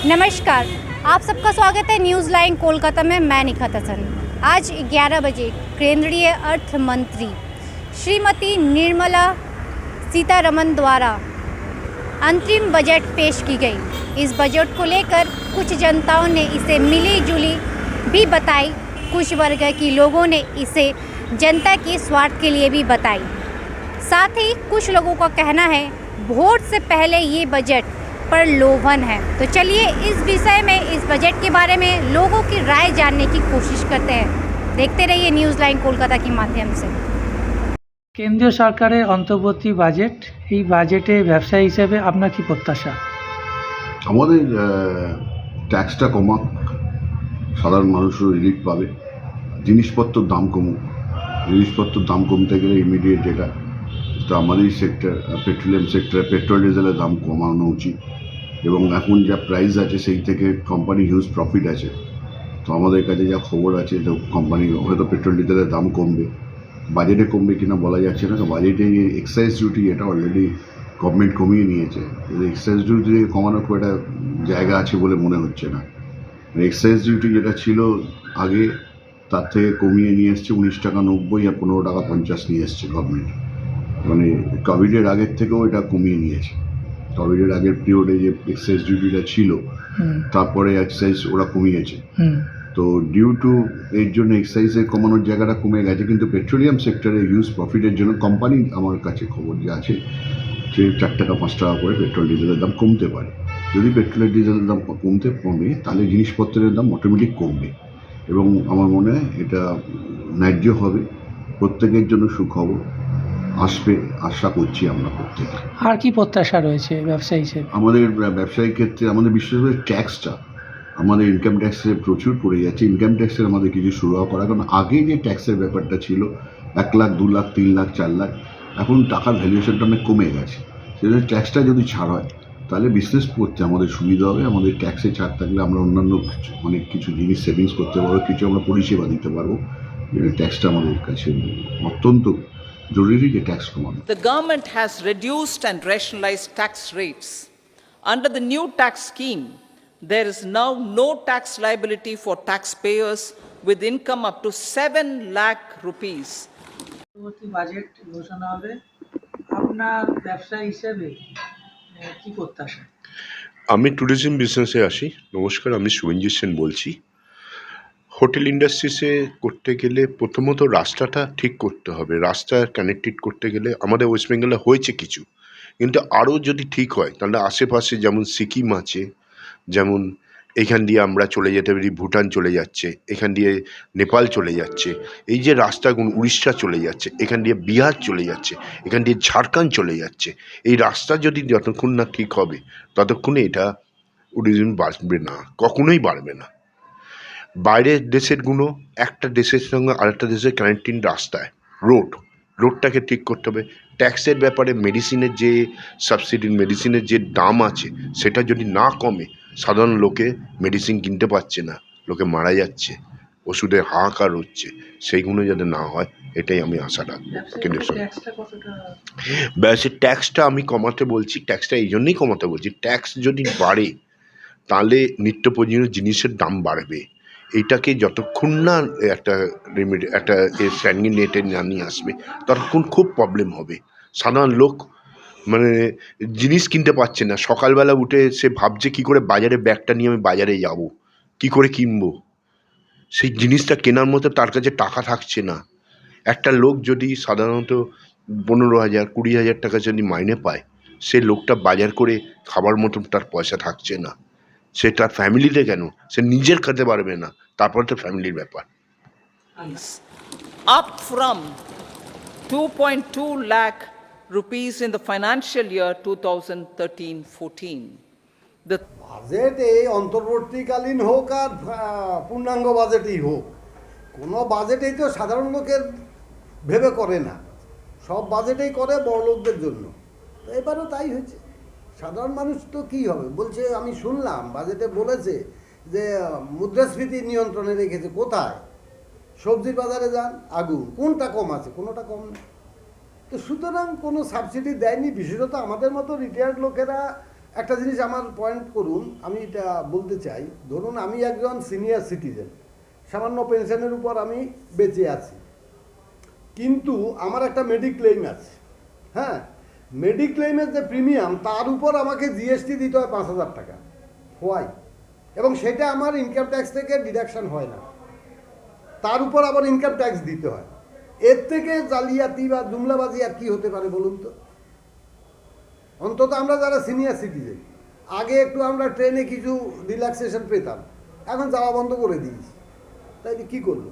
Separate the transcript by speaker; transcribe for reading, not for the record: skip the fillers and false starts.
Speaker 1: नमस्कार, आप सबका स्वागत है न्यूज़ लाइन कोलकाता में। मैं निखत हसन। आज 11 बजे केंद्रीय अर्थ मंत्री श्रीमती निर्मला सीतारमण द्वारा अंतरिम बजट पेश की गई। इस बजट को लेकर कुछ जनताओं ने इसे मिली जुली भी बताई, कुछ वर्ग की लोगों ने इसे जनता के स्वार्थ के लिए भी बताई। साथ ही कुछ लोगों का कहना है वोट से पहले ये बजट पर लोभन है। तो चलिए इस विषय में, इस बजट के बारे में लोगों की राय जानने की कोशिश करते हैं। देखते रहिए न्यूज़ लाइन कोलकाता के माध्यम से।
Speaker 2: কেন্দ্রীয় সরকারের অন্তর্বর্তী বাজেট, এই বাজেটে ব্যবসায়ী হিসেবে আপনার কি প্রত্যাশা?
Speaker 3: আমাদের ট্যাক্সটা কমাক, সাধারণ মানুষও রিলিফ পাবে, জিনিসপত্রের দাম কমুক। জিনিসপত্রের দাম কমতে গেলে ইমিডিয়েট যেটা আমাদের সেক্টর পেট্রোলিয়াম সেক্টরে পেট্রোল ডিজেলের দাম কমানো উচিত এবং এখন যা প্রাইস আছে সেই থেকে কোম্পানি হিউজ প্রফিট আছে। তো আমাদের কাছে যা খবর আছে তো কোম্পানি হয়তো পেট্রোল ডিজেলের দাম কমবে, বাজেটে কমবে কিনা বলা যাচ্ছে না। বাজেটে এক্সাইজ ডিউটি এটা অলরেডি গভর্নমেন্ট কমিয়ে নিয়েছে, এক্সাইজ ডিউটি কমানোর খুব একটা জায়গা আছে বলে মনে হচ্ছে না। এক্সাইজ ডিউটি যেটা ছিল আগে তার থেকে কমিয়ে নিয়ে এসছে 19 টাকা 90 আর 15 টাকা 50 নিয়ে এসছে গভর্নমেন্ট। মানে কোভিডের আগের থেকেও এটা কমিয়ে নিয়েছে। কোভিডের আগের পিরিয়ডে যে এক্সাইজ ডিউটিটা ছিল তারপরে এক্সাইজ ওরা কমিয়েছে। তো ডিউ টু এর জন্য এক্সাইজের কমানোর জায়গাটা কমে গেছে, কিন্তু পেট্রোলিয়াম সেক্টরে হিউজ প্রফিটের জন্য কোম্পানি, আমার কাছে খবর যে আছে যে 4 টাকা 5 টাকা করে পেট্রোল ডিজেলের দাম কমতে পারে। যদি পেট্রোলের ডিজেলের দাম কমে তাহলে জিনিসপত্রের দাম অটোমেটিক কমবে এবং আমার মনে হয় এটা ন্যায্য হবে, প্রত্যেকের জন্য সুখবর আসবে আশা করছি আমরা প্রত্যেকে।
Speaker 2: আর কি প্রত্যাশা রয়েছে ব্যবসায়ী হিসেবে?
Speaker 3: আমাদের ব্যবসায়িক ক্ষেত্রে আমাদের বিশেষ করে ট্যাক্সটা, আমাদের ইনকাম ট্যাক্সে প্রচুর পড়ে যাচ্ছে। ইনকাম ট্যাক্সের আমাদের কিছু সুরাহা করা, কারণ আগে যে ট্যাক্সের ব্যাপারটা ছিল 1 লাখ 2 লাখ 3 লাখ 4 লাখ, এখন টাকার ভ্যালুয়েশনটা অনেক কমে গেছে। সেজন্য ট্যাক্সটা যদি ছাড় হয় তাহলে বিজনেস করতে আমাদের সুবিধা হবে। আমাদের ট্যাক্সে ছাড় থাকলে আমরা অন্যান্য অনেক কিছু জিনিস সেভিংস করতে পারবো, কিছু আমরা পরিষেবা দিতে পারবো। ট্যাক্সটা আমাদের কাছে অত্যন্ত জরুরি যে ট্যাক্স কমানো।
Speaker 4: The government has reduced and rationalized tax rates. Under the new tax scheme, there is now no tax liability for taxpayers with income up to 7 lakh rupees.
Speaker 2: পরবর্তী বাজেট ঘোষণা হবে, আপনার ব্যবসায়ী হিসেবে কি প্রত্যাশা?
Speaker 5: আমি ট্যুরিজম বিজনেসে আসি। নমস্কার, আমি শুভেঞ্জিৎ সেন বলছি। হোটেল ইন্ডাস্ট্রিসে করতে গেলে প্রথমত রাস্তাটা ঠিক করতে হবে। রাস্তা কানেক্টেড করতে গেলে আমাদের ওয়েস্ট বেঙ্গলে হয়েছে কিছু, কিন্তু আরও যদি ঠিক হয় তাহলে আশেপাশে যেমন সিকিম আছে, যেমন এখান দিয়ে আমরা চলে যেতে পারি, ভুটান চলে যাচ্ছে, এখান দিয়ে নেপাল চলে যাচ্ছে, এই যে রাস্তাগুলো উড়িষ্যা চলে যাচ্ছে, এখান দিয়ে বিহার চলে যাচ্ছে, এখান দিয়ে ঝাড়খণ্ড চলে যাচ্ছে, এই রাস্তা যদি যতক্ষণ না ঠিক হবে ততক্ষণে এটা ট্যুরিজম বাড়বে না, কখনোই বাড়বে না। বাইরের দেশেরগুলো একটা দেশের সঙ্গে আরেকটা দেশের কানেক্টিং রাস্তায় রোডটাকে ঠিক করতে হবে। ট্যাক্সের ব্যাপারে মেডিসিনের যে সাবসিডি, মেডিসিনের যে দাম আছে সেটা যদি না কমে, সাধারণ লোকে মেডিসিন কিনতে পারছে না, লোকে মারা যাচ্ছে, ওষুধের হাহাকার হচ্ছে, সেইগুলো যাতে না হয় এটাই আমি আশা রাখবো। ট্যাক্সটা আমি কমাতে বলছি, ট্যাক্সটা এই জন্যই কমাতে বলছি, ট্যাক্স যদি বাড়ে তাহলে নিত্য প্রয়োজনীয় জিনিসের দাম বাড়বে। এইটাকে যতক্ষণ না একটা স্ট্যান্ডিং নেটে না নিয়ে আসবে ততক্ষণ খুব প্রবলেম হবে। সাধারণ লোক মানে জিনিস কিনতে পারছে না, সকালবেলা উঠে সে ভাবছে কী করে বাজারে ব্যাগটা নিয়ে আমি বাজারে যাব, কী করে কিনবো, সেই জিনিসটা কেনার মতো তার কাছে টাকা থাকছে না। একটা লোক যদি সাধারণত 15,000 20,000 টাকা যদি মাইনে পায়, সে লোকটা বাজার করে খাবার মতো তার পয়সা থাকছে না। সে তার ফ্যামিলিতে কেন, সে নিজের খেতে পারবে না, তারপরে তো ফ্যামিলির ব্যাপার।
Speaker 4: Up from 2.2 lakh rupees in the financial year 2013-14. The
Speaker 6: budget এই অন্তর্বর্তীকালীন হোক আর পূর্ণাঙ্গ বাজেটই হোক, কোনো বাজেটেই তো সাধারণ লোকের ভেবে করে না, সব বাজেটেই করে বড়লোকদের জন্য। তো এবারও তাই হয়েছে। সাধারণ মানুষ তো কী হবে বলছে, আমি শুনলাম বাজেটে বলেছে যে মুদ্রাস্ফীতি নিয়ন্ত্রণে রেখেছে। কোথায়? সবজির বাজারে যান, আগুন, কোনটা কম আছে? কোনোটা কম নেই। তো সুতরাং কোনো সাবসিডি দেয়নি। বিশেষত আমাদের মতো রিটায়ার্ড লোকেরা একটা জিনিস আমার পয়েন্ট করুন, আমি এটা বলতে চাই, ধরুন আমি একজন সিনিয়র সিটিজেন, সামান্য পেনশনের উপর আমি বেঁচে আছি, কিন্তু আমার একটা মেডিক্লেইম আছে। হ্যাঁ, মেডিক্লেইমের যে প্রিমিয়াম তার উপর আমাকে জিএসটি দিতে হয় 5,000 টাকা। হোয়াই? এবং সেটা আমার ইনকাম ট্যাক্স থেকে ডিডাকশন হয় না, তার উপর আবার ইনকাম ট্যাক্স দিতে হয়। এর থেকে জালিয়াতি বা জুমলাবাজি আর কি হতে পারে বলুন তো? অন্তত আমরা যারা সিনিয়র সিটিজেন, আগে একটু আমরা ট্রেনে কিছু রিল্যাক্সেশন পেতাম, এখন যাওয়া বন্ধ করে দিয়েছি, তাই কি করলো?